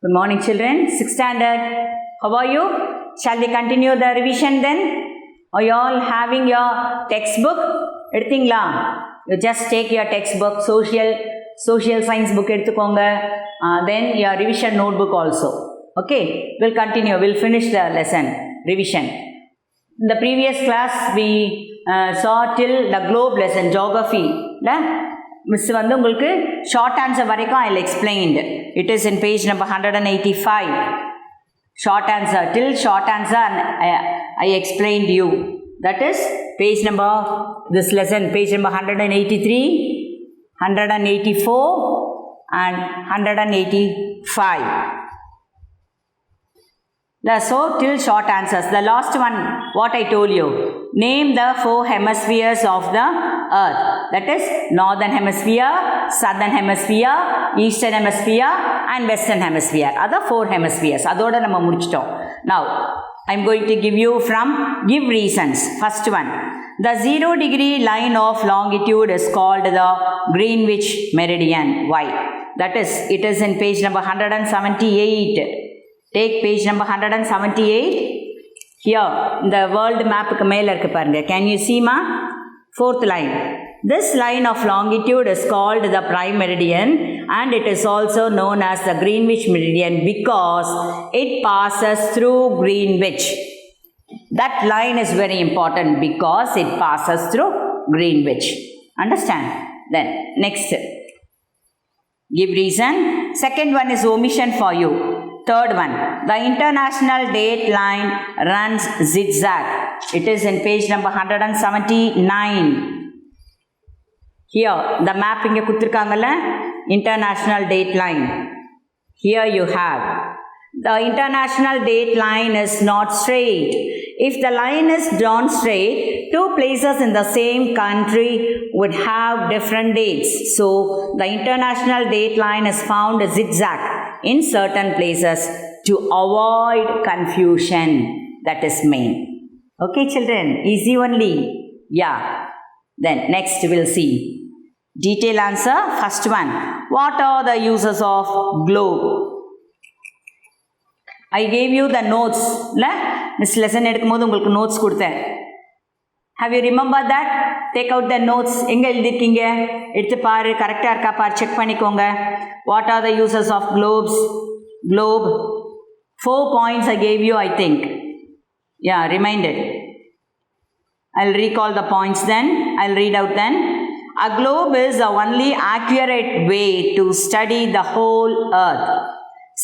Good morning, children. 6th standard. How are you? Shall we continue the revision then? Are you all having your textbook? எடுத்தீங்களா? You just take your textbook, social science book எடுத்துக்கோங்க. Then your revision notebook also. Okay? We'll continue. We'll finish the lesson, revision. In the previous class, we saw till the globe lesson, geography. Miss வந்து உங்களுக்கு short answer வரைக்கும் I explained. It is in page number 185. Short answer, till short answer I explained you. That is page number, this lesson, page number 183, 184 and 185. So, till short answers. The last one, what I told you. Name the 4 hemispheres of the earth. That is northern hemisphere, southern hemisphere, eastern hemisphere and western hemisphere. Other 4 hemispheres. Adoda nama mudichitom. Now, I am going to give you give reasons. First one. The 0-degree line of longitude is called the Greenwich Meridian. Why? That is, it is in page number 178. Take page number 178. Here, the world map ku mela irukku parunga. Can you see ma? 4th line. This line of longitude is called the prime meridian and it is also known as the Greenwich Meridian because it passes through Greenwich. That line is very important because it passes through Greenwich. Understand? Then, next. Give reason. Second one is omission for you. Third one, the international date line runs zigzag. It is in page number 179. Here, the map inge kuduthirukangala, international date line. Here you have. The international date line is not straight. If the line is drawn straight, 2 places in the same country would have different dates. So, the international date line is found zigzag in certain places to avoid confusion. That is main. Okay, children, easy only. Yeah. Then next we'll see. Detail answer. First one. What are the uses of globe? I gave you the notes. This lesson எடுக்கும்போது உங்களுக்கு notes கொடுத்தேன். Have you remembered that? Take out the notes. எங்க எழுதிருக்கீங்க? எடுத்து பாரு, கரெக்டா இருக்கா பாரு, check பண்ணிக்கோங்க. What are the uses of globes? Globe. 4 points I gave you, I think. Yeah, reminded. I'll recall the points then. I'll read out then. A globe is the only accurate way to study the whole earth.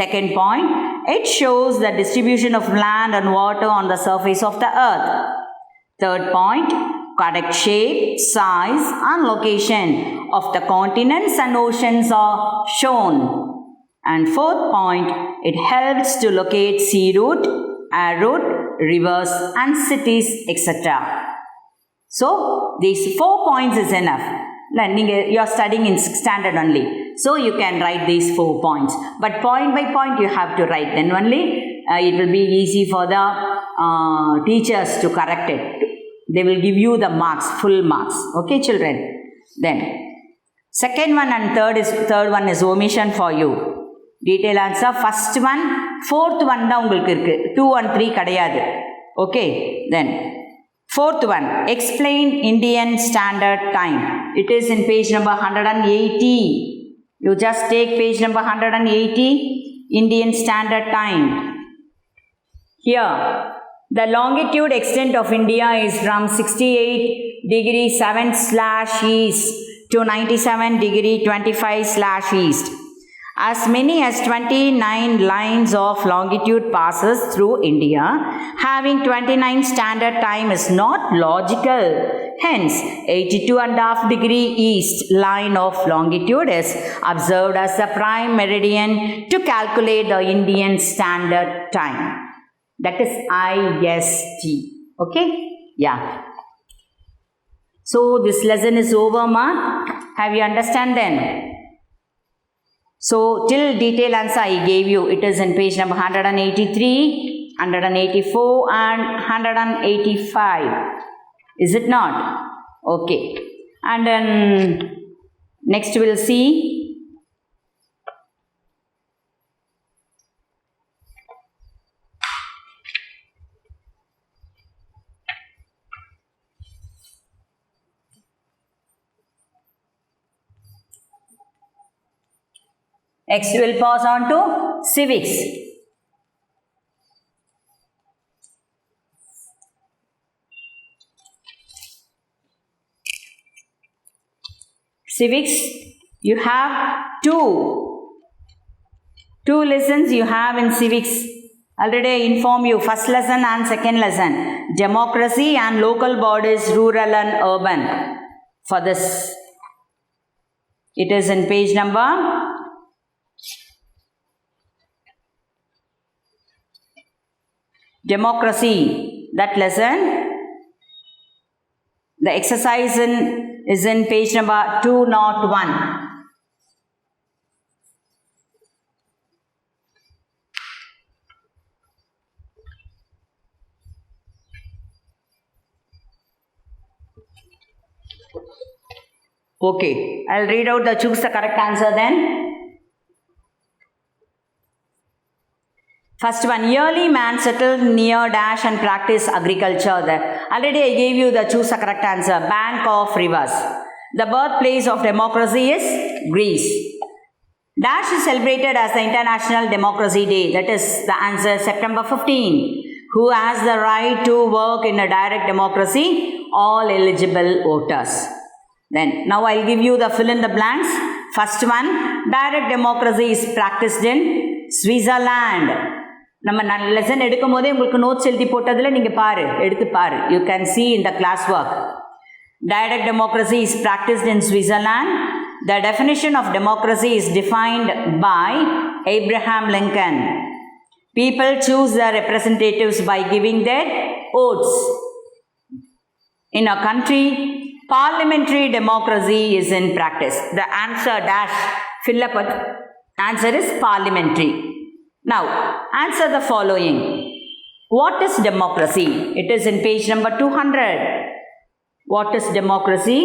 Second point, it shows the distribution of land and water on the surface of the earth. Third point, correct shape, size and location of the continents and oceans are shown. And fourth point, it helps to locate sea route, air route, rivers and cities, etc. So, these 4 points is enough. You are studying in 6th standard only. So, you can write these 4 points. But point by point you have to write. Then only it will be easy for the teachers to correct it. They will give you the marks, full marks. Okay, children? Then, second one and third one is omission for you. Detail answer. First one, fourth one da ungalku irukku. 2 and 3 kadayadu. Okay, then. Fourth one, explain Indian Standard Time. It is in page number 180. You just take page number 180, Indian Standard Time. Here, the longitude extent of India is from 68°7/east to 97°25/east. As many as 29 lines of longitude passes through India. Having 29 standard time is not logical. Hence, 82.5° east line of longitude is observed as the prime meridian to calculate the Indian Standard Time. That is IST. Okay? Yeah. So, this lesson is over, ma. Have you understand then? So, till detail answer I gave you. It is in page number 183, 184 and 185. Is it not? Okay. And then next we'll see Next we'll pass on to civics. Civics, you have two lessons you have in civics. Already I inform you, first lesson and second lesson, democracy and local bodies, rural and urban. For this, it is in page number 'Democracy', that lesson. The exercise is in page number 201. Okay, I'll read out choose the correct answer then. First one, early man settled near dash and practice agriculture there. Already I gave you the choose the correct answer, bank of rivers. The birthplace of democracy is Greece. Dash is celebrated as the International Democracy Day. That is the answer, September 15. Who has the right to work in a direct democracy? All eligible voters. Then, now I'll give you the fill in the blanks. First one, direct democracy is practiced in Switzerland. நம்ம lesson எடுக்கும் போதே உங்களுக்கு notes எழுதி போட்டதில் நீங்கள் எடுத்து பாரு. You can see in the class work. Direct democracy is practiced in Switzerland. The definition of democracy is defined by Abraham Lincoln. People choose their representatives by giving their votes. In a country, parliamentary democracy is in practice. The answer dash fill up with answer is parliamentary. Now, answer the following. What is democracy? It is in page number 200. What is democracy?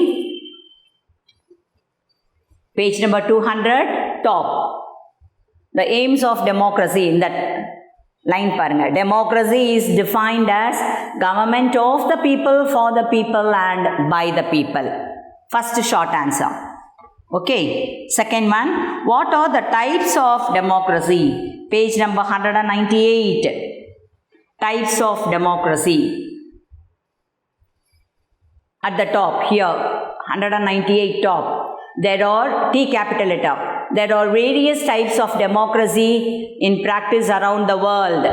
Page number 200, top. The aims of democracy in that line paranga. Democracy is defined as government of the people, for the people and by the people. First short answer. Okay. Second one, what are the types of democracy? Page number 198. Types of democracy. At the top here, 198 top. There are T capital letter. There are various types of democracy in practice around the world.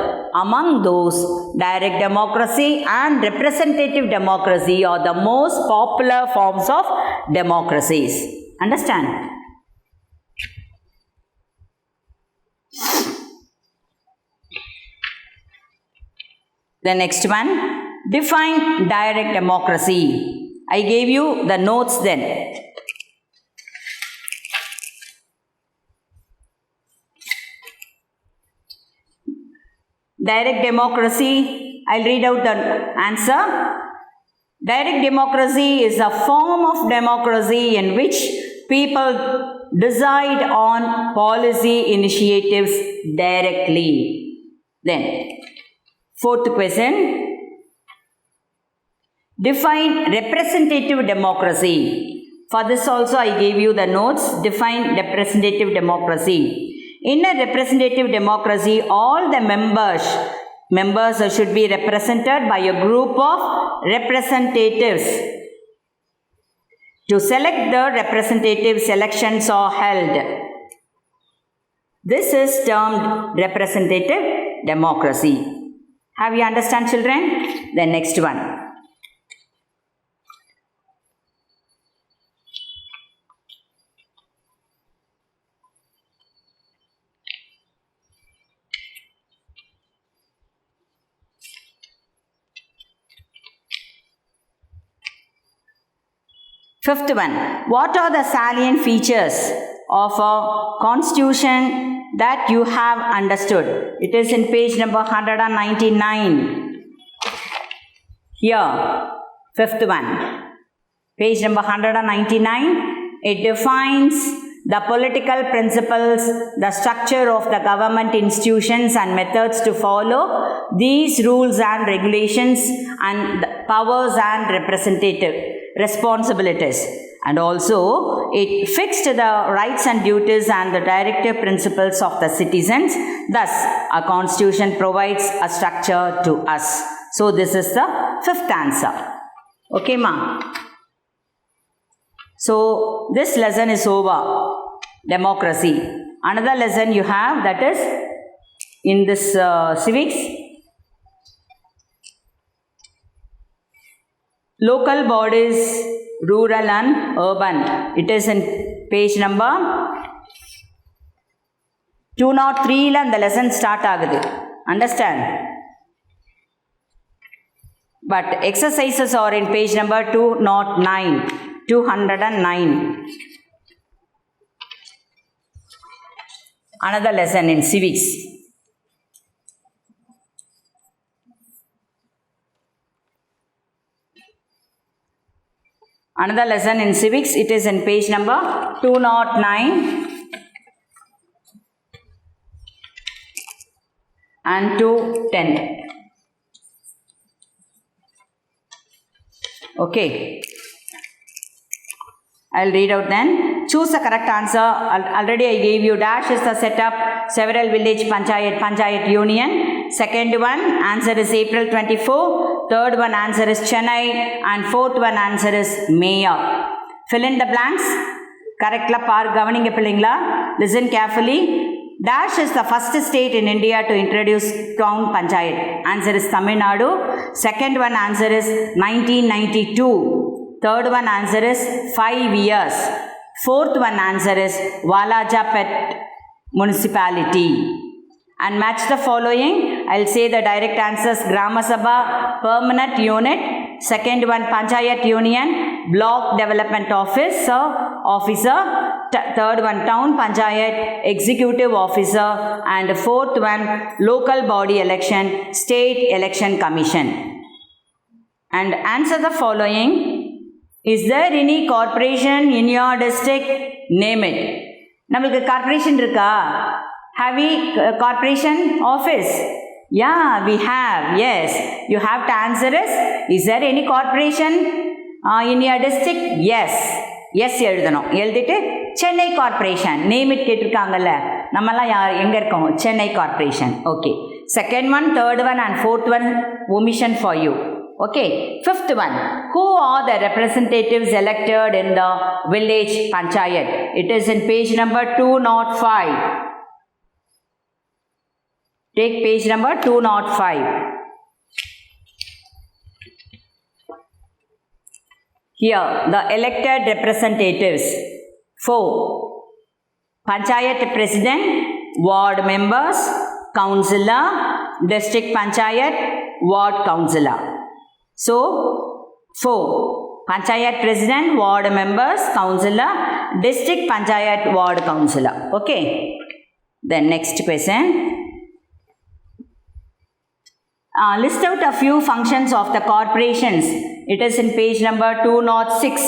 Among those, direct democracy and representative democracy are the most popular forms of democracies. Understand? The next one, define direct democracy. I gave you the notes then. Direct democracy, I'll read out the answer. Direct democracy is a form of democracy in which people decide on policy initiatives directly. Then, fourth question, define representative democracy. For this also I gave you the notes. Define representative democracy. In a representative democracy, all the members should be represented by a group of representatives. To select the representatives, elections are held. This is termed representative democracy. Have you understand, children? The next one. Fifth one, what are the salient features of a constitution that you have understood? It is in page number 199. Here, fifth one, page number 199, it defines the political principles, the structure of the government institutions and methods to follow, these rules and regulations and powers and representative responsibilities. And also, it fixed the rights and duties and the directive principles of the citizens. Thus, a constitution provides a structure to us. So, this is the fifth answer. Okay, ma? So, this lesson is over. Democracy. Another lesson you have, that is in this civics. Local bodies, rural and urban. It is in page number 203 la the lesson start agudhu. Understand? But exercises are in page number 209. Another lesson in civics. Another lesson in civics, it is in page number 209 and 210. Okay. I'll read out then. Choose the correct answer. Already I gave you dash is the setup. Several village panchayat union. Second one answer is April 24. Third one answer is Chennai. And fourth one answer is mayor. Fill in the blanks. Correct la par governing pillingla. Listen carefully. Dash is the first state in India to introduce town panchayat. Answer is Tamil Nadu. Second one answer is 1992. Third one answer is 5 years. Fourth one answer is Walajapet municipality. And match the following. I'll say the direct answers. Grama Sabha permanent unit. Second one Panchayat union. Block development officer. Third one town panchayat executive officer. And fourth one local body election state election commission. And answer the following. Is there any corporation in your district? Name it. Namalku corporation irukka? Have we corporation office? Yeah, we have. Yes. You have to answer is there any corporation in your district? Yes. Yes எழுதணும். எழுதிட்டு Chennai corporation name it கேட்டிருக்காங்கல்ல, நம்மலாம் எங்கே இருக்கோம்? Chennai corporation. Okay. Second one, third one and fourth one omission for you. Okay. Fifth one. Who are the representatives elected in the village panchayat? It is in page number 205. Take page number 205. Here, the elected representatives. 4. Panchayat president, ward members, councillor, district panchayat, ward councillor. So, 4. Panchayat president, ward members, councillor, district panchayat, ward councillor. Okay. Then next question. List out a few functions of the corporations. It is in page number 206.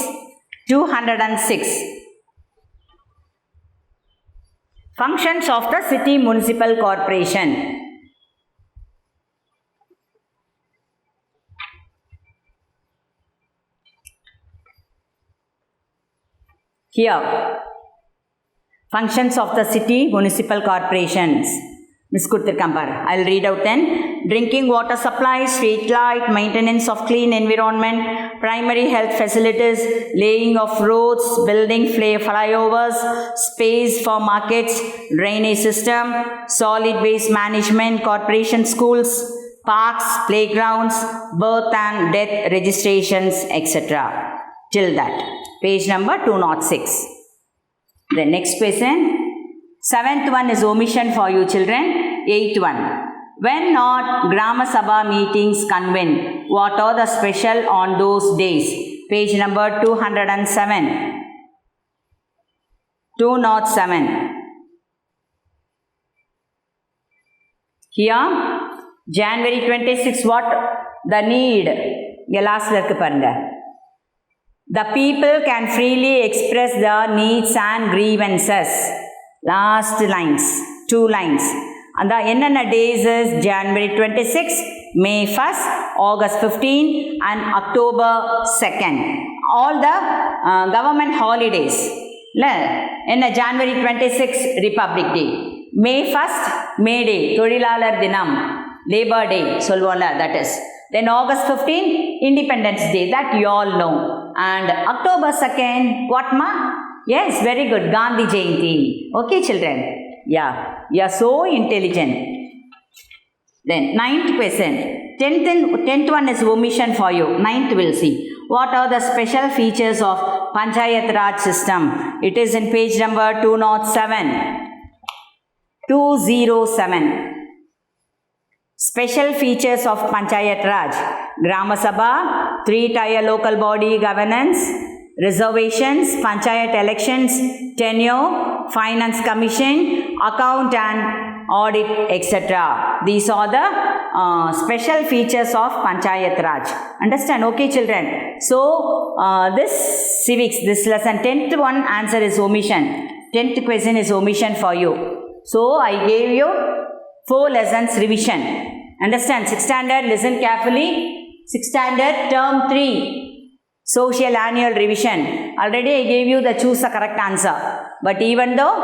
Functions of the city municipal corporation. Here, functions of the city municipal corporations. Miss Kurtirkampar. I'll read out then. Drinking water supply, street light, maintenance of clean environment, primary health facilities, laying of roads, building flyovers, space for markets, drainage system, solid waste management, corporation schools, parks, playgrounds, birth and death registrations, etc. Till that. Page number 206. The next question. Seventh one is omission for you children. Eighth one. When not Grama Sabha meetings convened, what are the special on those days? Page number 207. 207. Here, January 26, what? The need. Last irukku parunga. The people can freely express their needs and grievances. Last lines. 2 lines. And the என்னென்ன days is January 26, May 1st, August 15 and October 2nd. All the government holidays. இல்லை என்ன January 26 republic டே, மே 1 மே டே தொழிலாளர் தினம், labour டே சொல்லுவோம்ல, that is. Then August 15 Independence Day, that you all know. And October 2nd, what ma? Yes, very good, Gandhi Jayanti. Okay children, yeah, you are so intelligent. Then 9th question, 10th one is omission for you. 9th we'll see. What are the special features of Panchayat Raj system? It is in page number 207. 207. Special features of Panchayat Raj: Grama Sabha, 3-tier local body governance, reservations, Panchayat elections, tenure, finance commission, account and audit, etc. These are the special features of Panchayat Raj. Understand? Okay children. So this civics, this lesson 10th one answer is omission. 10th question is omission for you. So I gave you 4 lessons revision. Understand? 6th standard, listen carefully. 6th standard term 3 social annual revision. Already I gave you the choose the correct answer, but even though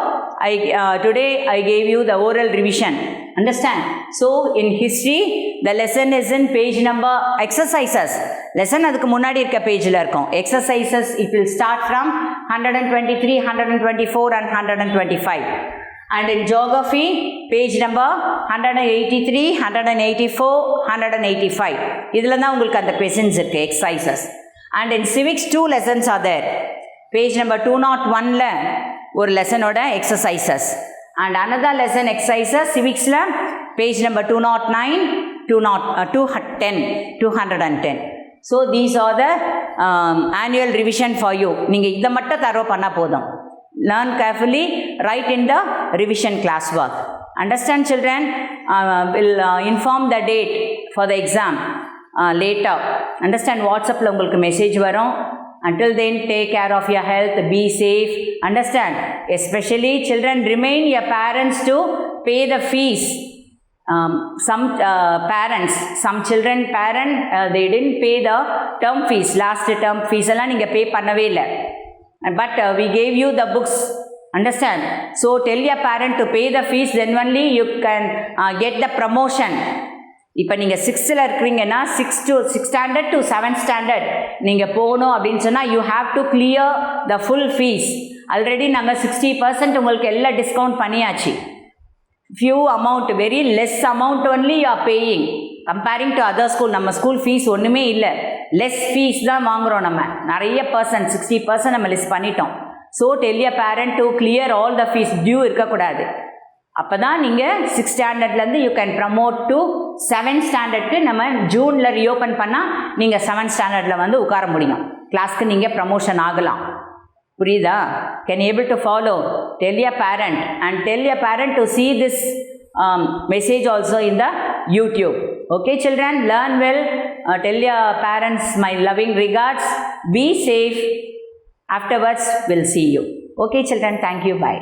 today I gave you the oral revision. Understand? So in history the lesson is in page number exercises. Lesson adukku munadi irka page la irukum. Exercises it will start from 123, 124 and 125. And in geography, page number 183, 184, 185. இதில் தான் உங்களுக்கு அந்த questions இருக்குது, exercises. And in civics 2 lessons are there. Page number 201ல ஒரு லெசனோட exercises. And another lesson exercises civicsல page number 209, 210. So these are the annual revision for you. நீங்கள் இதை மட்டும் தரவு பண்ணால் போதும். Learn carefully, write in the revision classwork. Understand children? Will inform the date for the exam later. Understand? WhatsApp la ungalku message varum. Until then, take care of your health, be safe. Understand? Especially children, remain your parents to pay the fees. Some parents, some children they didn't pay the term fees, last term fees alla neenga pay pannave illa. But we gave you the books. Understand? So tell your parent to pay the fees, then only you can get the promotion. இப்போ நீங்கள் 6th இருக்கிறீங்கன்னா 6th standard to 7th standard நீங்கள் போகணும் அப்படின்னு சொன்னால் you have to clear the full fees. Already நாங்கள் 60% உங்களுக்கு எல்லாம் டிஸ்கவுண்ட் பண்ணியாச்சு. few amount, very less amount only you are paying comparing to other school. நம்ம ஸ்கூல் ஃபீஸ் ஒன்றுமே இல்லை, லெஸ் ஃபீஸ் தான் வாங்குகிறோம். நம்ம நிறைய பர்சன்ட் 60% நம்ம லெஸ் பண்ணிட்டோம். So tell your parent to clear all the fees, due இருக்கக்கூடாது. அப்போ தான் நீங்கள் 6th ஸ்டாண்டர்ட்லேருந்து you can promote to 7th ஸ்டாண்டர்டுக்கு. நம்ம ஜூனில் ரீஓப்பன் பண்ணால் நீங்கள் 7th ஸ்டாண்டர்டில் வந்து உட்கார முடியும், கிளாஸ்க்கு நீங்கள் ப்ரமோஷன் ஆகலாம். புரியுதா? Can able to follow? Del your parent and tell your parent to see this message also in the YouTube. Okay children, learn well. Tell your parents my loving regards. Be safe. Afterwards we'll see you. Okay children, thank you, bye.